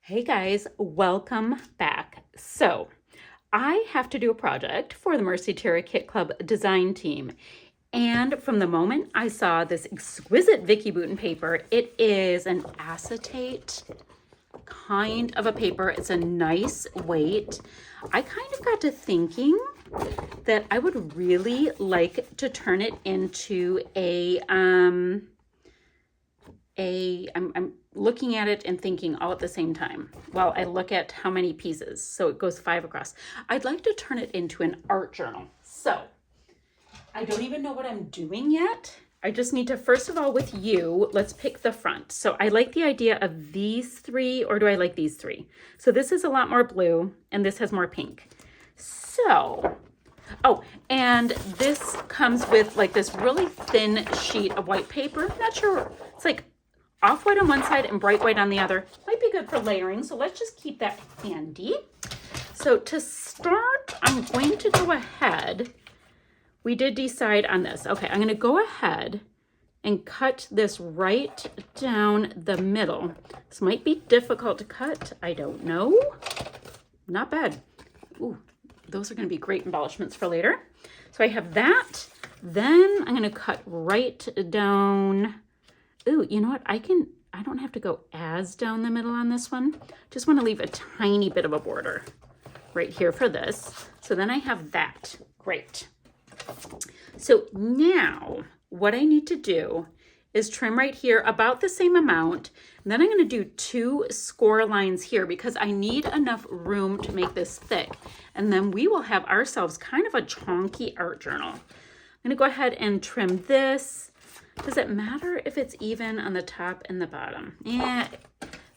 Hey guys, welcome back. So, I have to do a project for the Mercy Tiara Kit Club design team. And from the moment I saw this exquisite Vicky Bouton paper, it is an acetate kind of a paper. It's a nice weight. I kind of got to thinking that I would really like to turn it into I'm looking at it and thinking all at the same time while I look at how many pieces. So it goes 5 across. I'd like to turn it into an art journal. So I don't even know what I'm doing yet. I just need to, first of all, with you, let's pick the front. So I like the idea of these 3, or do I like these 3? So this is a lot more blue and this has more pink. So, oh, and this comes with like this really thin sheet of white paper. Not sure, it's like off-white on one side and bright white on the other. Might be good for layering, so let's just keep that handy. So to start, I'm going to go ahead. We did decide on this. Okay, I'm going to go ahead and cut this right down the middle. This might be difficult to cut. I don't know. Not bad. Ooh, those are going to be great embellishments for later. So I have that. Then I'm going to cut right down. Ooh, you know what? I don't have to go as down the middle on this one. Just want to leave a tiny bit of a border right here for this. So then I have that. Great. So now what I need to do is trim right here about the same amount. And then I'm going to do 2 score lines here because I need enough room to make this thick. And then we will have ourselves kind of a chonky art journal. I'm going to go ahead and trim this. Does it matter if it's even on the top and the bottom? Yeah,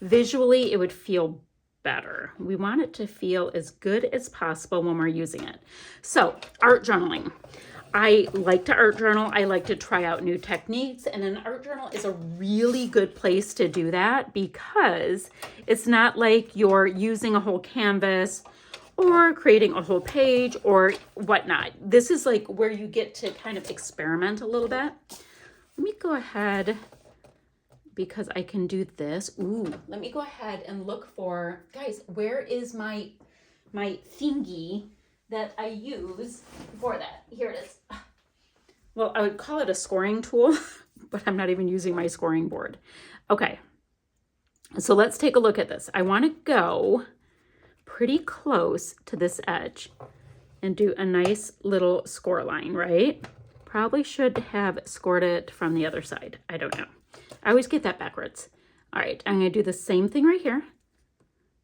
visually it would feel better. We want it to feel as good as possible when we're using it. So, art journaling. I like to art journal. I like to try out new techniques, and an art journal is a really good place to do that because it's not like you're using a whole canvas or creating a whole page or whatnot. This is like where you get to kind of experiment a little bit. Let me go ahead because I can do this. Ooh, let me go ahead and look for, guys, where is my thingy that I use for that? Here it is. Well, I would call it a scoring tool, but I'm not even using my scoring board. Okay, so let's take a look at this. I want to go pretty close to this edge and do a nice little score line, right? Probably should have scored it from the other side. I don't know. I always get that backwards. All right, I'm gonna do the same thing right here.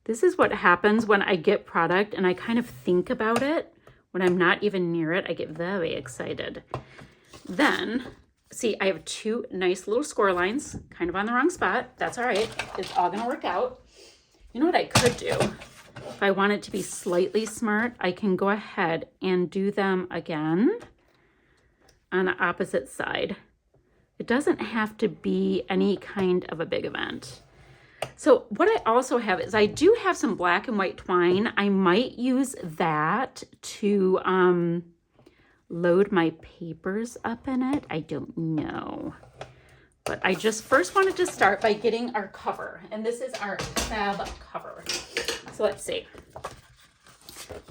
This is what happens when I get product and I kind of think about it. When I'm not even near it, I get very excited. Then, see, I have 2 nice little score lines, kind of on the wrong spot. That's all right, it's all gonna work out. You know what I could do? If I want it to be slightly smart, I can go ahead and do them again on the opposite side. It doesn't have to be any kind of a big event. So what I also have is I do have some black and white twine. I might use that to load my papers up in it. I don't know. But I just first wanted to start by getting our cover. And this is our fab cover. So let's see.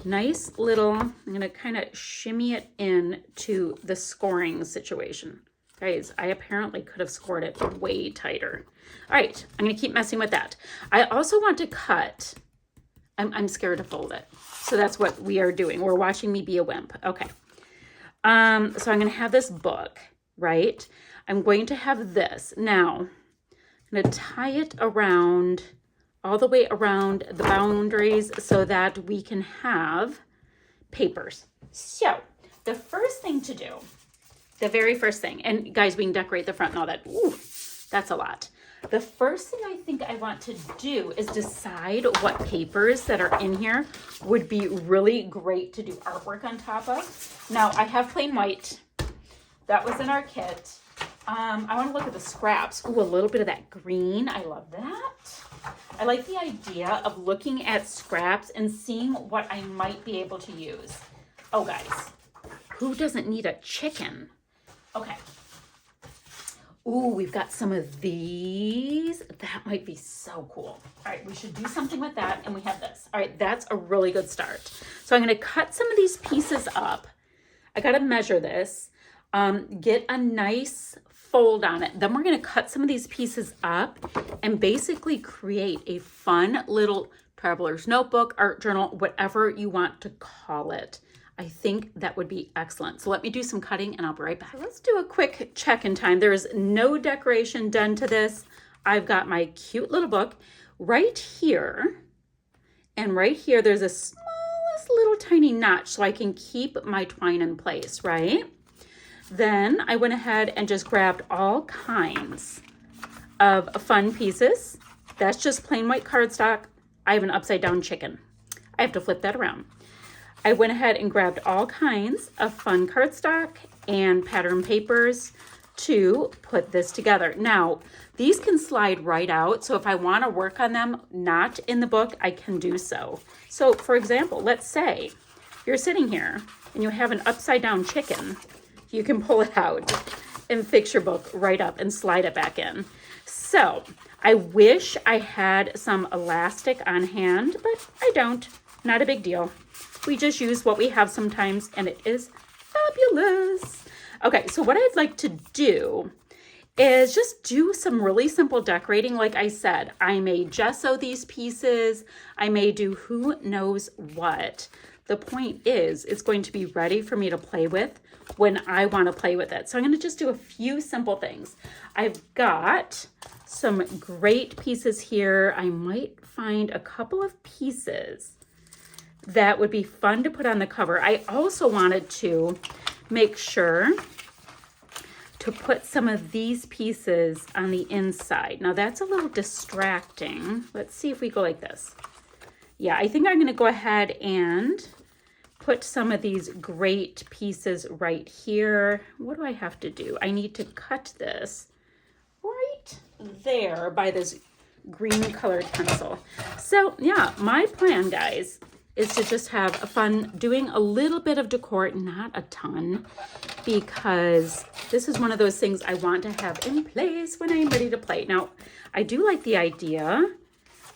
Nice little, I'm going to kind of shimmy it in to the scoring situation. Guys, I apparently could have scored it way tighter. All right, I'm going to keep messing with that. I also want to cut, I'm scared to fold it. So that's what we are doing. We're watching me be a wimp. Okay. So I'm going to have this book, right? I'm going to have this. Now, I'm going to tie it around all the way around the boundaries so that we can have papers. So the first thing to do, the very first thing, and guys, we can decorate the front and all that. Ooh, that's a lot. The first thing I think I want to do is decide what papers that are in here would be really great to do artwork on top of. Now I have plain white. That was in our kit. I want to look at the scraps. Ooh, a little bit of that green. I love that. I like the idea of looking at scraps and seeing what I might be able to use. Oh, guys, who doesn't need a chicken? Okay. Ooh, we've got some of these. That might be so cool. All right, we should do something with that. And we have this. All right, that's a really good start. So I'm going to cut some of these pieces up. I got to measure this, get a nice fold on it. Then we're going to cut some of these pieces up and basically create a fun little traveler's notebook, art journal, whatever you want to call it. I think that would be excellent. So let me do some cutting and I'll be right back. So let's do a quick check-in time. There is no decoration done to this. I've got my cute little book right here. And right here, there's a smallest little tiny notch so I can keep my twine in place, right? Then I went ahead and just grabbed all kinds of fun pieces. That's just plain white cardstock. I have an upside down chicken. I have to flip that around. I went ahead and grabbed all kinds of fun cardstock and pattern papers to put this together. Now, these can slide right out, so if I want to work on them not in the book, I can do so. So, for example, let's say you're sitting here and you have an upside down chicken. You can pull it out and fix your book right up and slide it back in. So, I wish I had some elastic on hand, but I don't. Not a big deal. We just use what we have sometimes, and it is fabulous. Okay, so what I'd like to do is just do some really simple decorating. Like I said, I may gesso these pieces. I may do who knows what. The point is, it's going to be ready for me to play with when I want to play with it. So I'm going to just do a few simple things. I've got some great pieces here. I might find a couple of pieces that would be fun to put on the cover. I also wanted to make sure to put some of these pieces on the inside. Now that's a little distracting. Let's see if we go like this. Yeah, I think I'm going to go ahead and put some of these great pieces right here. What do I have to do? I need to cut this right there by this green colored pencil. So yeah, my plan, guys, is to just have fun doing a little bit of decor, not a ton, because this is one of those things I want to have in place when I'm ready to play. Now, I do like the idea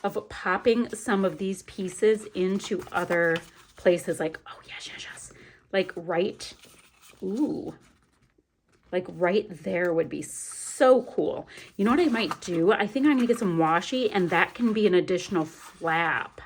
of popping some of these pieces into other places, like, oh yes, like right, ooh, like right there would be so cool. You know what I might do? I think I'm gonna get some washi, and that can be an additional flap.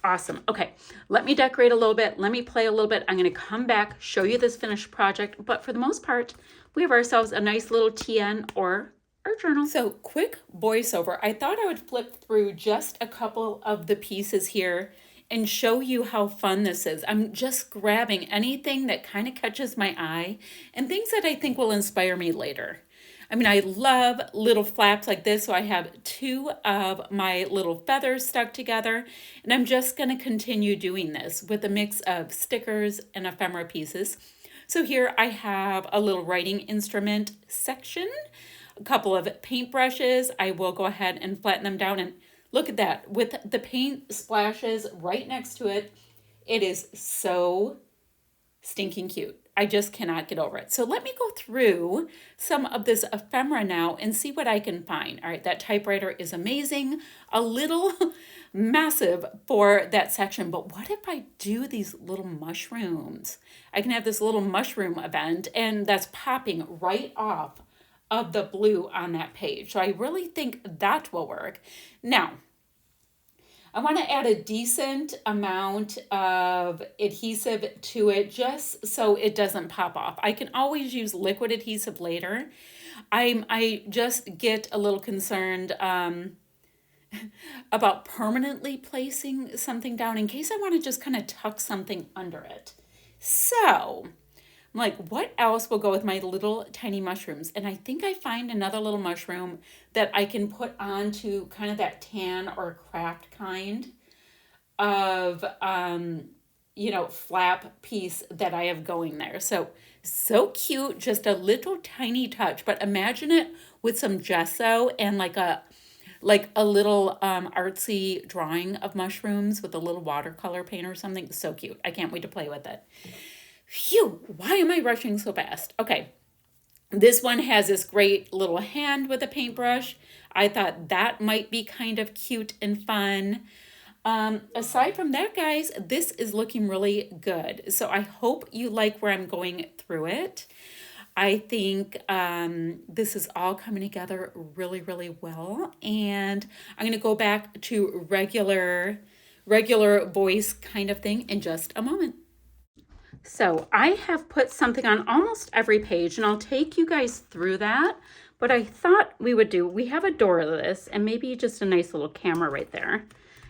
Awesome. Okay, let me decorate a little bit. Let me play a little bit. I'm going to come back, show you this finished project. But for the most part, we have ourselves a nice little TN or art journal. So quick voiceover. I thought I would flip through just a couple of the pieces here and show you how fun this is. I'm just grabbing anything that kind of catches my eye and things that I think will inspire me later. I mean, I love little flaps like this, so I have two of my little feathers stuck together, and I'm just going to continue doing this with a mix of stickers and ephemera pieces. So here I have a little writing instrument section, a couple of paintbrushes. I will go ahead and flatten them down, and look at that. With the paint splashes right next to it, it is so stinking cute. I just cannot get over it. So let me go through some of this ephemera now and see what I can find. All right, that typewriter is amazing. A little massive for that section, but what if I do these little mushrooms? I can have this little mushroom event, and that's popping right off of the blue on that page. So I really think that will work. Now, I want to add a decent amount of adhesive to it just so it doesn't pop off. I can always use liquid adhesive later. I just get a little concerned about permanently placing something down in case I want to just kind of tuck something under it. So I'm like, what else will go with my little tiny mushrooms? And I think I find another little mushroom that I can put onto kind of that tan or craft kind of, flap piece that I have going there. So cute, just a little tiny touch, but imagine it with some gesso and like a little artsy drawing of mushrooms with a little watercolor paint or something. So cute. I can't wait to play with it. Phew, why am I rushing so fast? Okay, This one has this great little hand with a paintbrush. I thought that might be kind of cute and fun. Aside from that, guys, this is looking really good. So I hope you like where I'm going through it. I think this is all coming together really, really well. And I'm going to go back to regular voice kind of thing in just a moment. So I have put something on almost every page, and I'll take you guys through that. But I thought we have a door of this, and maybe just a nice little camera right there.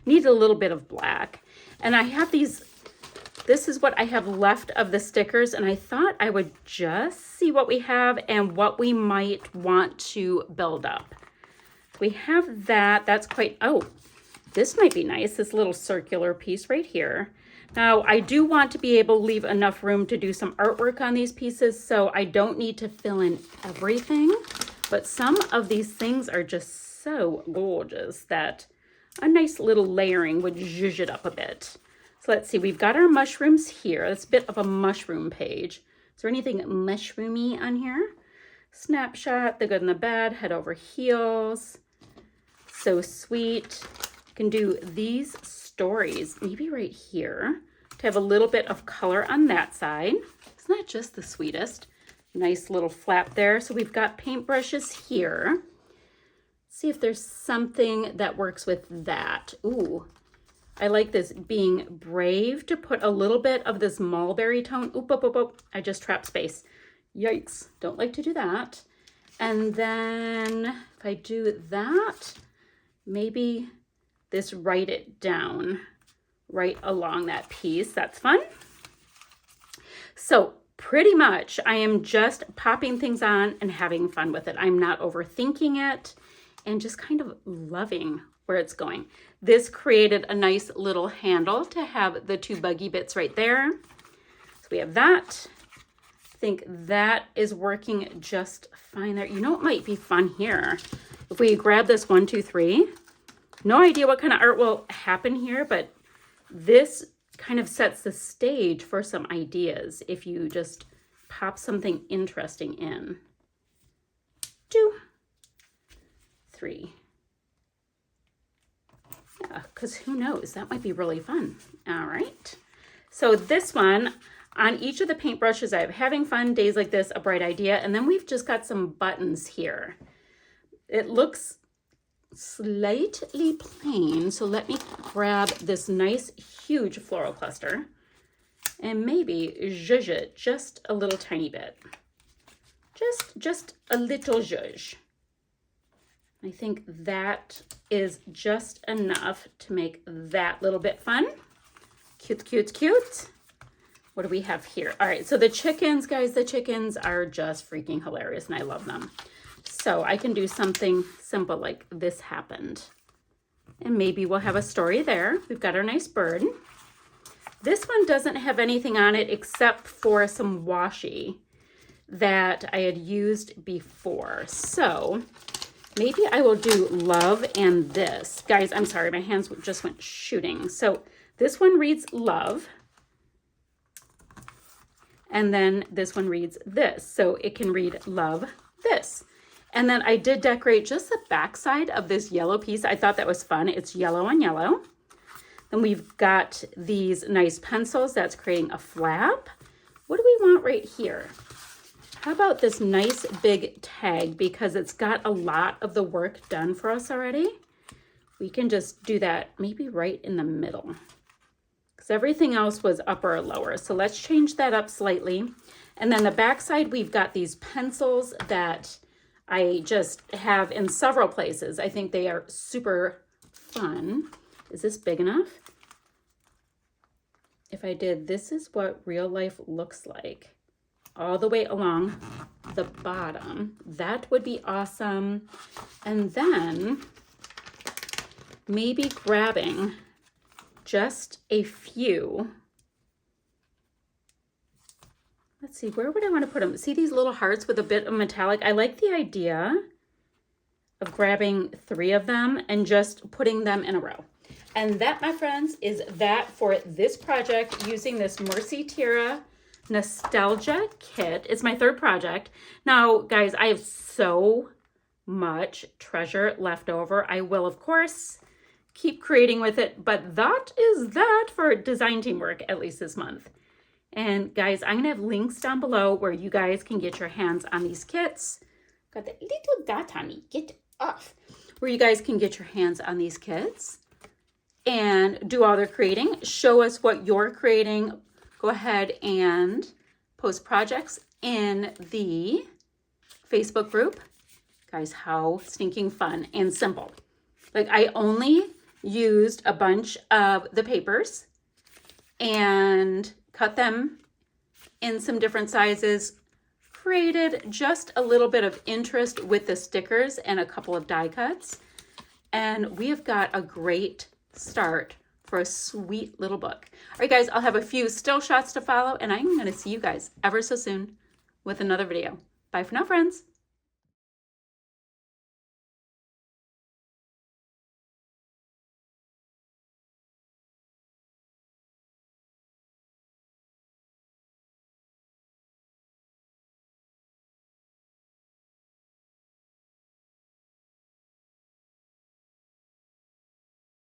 Need a little bit of black. And I have these, this is what I have left of the stickers, and I thought I would just see what we have and what we might want to build up. We have that, that's quite, oh, this might be nice, this little circular piece right here. Now, I do want to be able to leave enough room to do some artwork on these pieces, so I don't need to fill in everything, but some of these things are just so gorgeous that a nice little layering would zhuzh it up a bit. So let's see, we've got our mushrooms here. It's a bit of a mushroom page. Is there anything mushroomy on here? Snapshot, the good and the bad, head over heels. So sweet. You can do these stories, maybe right here, to have a little bit of color on that side. Isn't that just the sweetest? Nice little flap there. So we've got paintbrushes here. See if there's something that works with that. Ooh, I like this being brave to put a little bit of this mulberry tone. Oop, oop, oop, oop. I just trapped space. Yikes, don't like to do that. And then if I do that, maybe this write it down right along that piece. That's fun. So pretty much I am just popping things on and having fun with it. I'm not overthinking it and just kind of loving where it's going. This created a nice little handle to have the two buggy bits right there. So we have that. I think that is working just fine there. You know what might be fun here? If we grab this 1, 2, 3, no idea what kind of art will happen here, but this kind of sets the stage for some ideas if you just pop something interesting in. 2, 3. Yeah, because who knows? That might be really fun. All right. So this one, on each of the paintbrushes, I have having fun, days like this, a bright idea, and then we've just got some buttons here. It looks slightly plain, so let me grab this nice huge floral cluster and maybe zhuzh it just a little tiny bit. Just a little zhuzh. I think that is just enough to make that little bit fun. Cute, cute, cute. What do we have here? All right, so the chickens, guys, the chickens are just freaking hilarious and I love them. So I can do something simple like this happened. And maybe we'll have a story there. We've got our nice bird. This one doesn't have anything on it except for some washi that I had used before. So maybe I will do love and this. Guys, I'm sorry, my hands just went shooting. So this one reads love. And then this one reads this. So it can read love this. And then I did decorate just the back side of this yellow piece. I thought that was fun. It's yellow on yellow. Then we've got these nice pencils. That's creating a flap. What do we want right here? How about this nice big tag? Because it's got a lot of the work done for us already. We can just do that maybe right in the middle. Because everything else was upper or lower. So let's change that up slightly. And then the back side, we've got these pencils that I just have in several places. I think they are super fun. Is this big enough? If I did, this is what real life looks like all the way along the bottom. That would be awesome. And then maybe grabbing just a few. Let's see, where would I want to put them? See these little hearts with a bit of metallic? I like the idea of grabbing 3 of them and just putting them in a row. And that, my friends, is that for this project using this Mercy Tiara nostalgia kit. It's my third project. Now, guys, I have so much treasure left over. I will, of course, keep creating with it, but that is that for design teamwork, at least this month. And guys, I'm gonna have links down below where you guys can get your hands on these kits. Got that little dot on me, get off. Where you guys can get your hands on these kits and do all their creating. Show us what you're creating. Go ahead and post projects in the Facebook group. Guys, how stinking fun and simple. Like, I only used a bunch of the papers and cut them in some different sizes, created just a little bit of interest with the stickers and a couple of die cuts. And we have got a great start for a sweet little book. All right, guys, I'll have a few still shots to follow, and I'm going to see you guys ever so soon with another video. Bye for now, friends.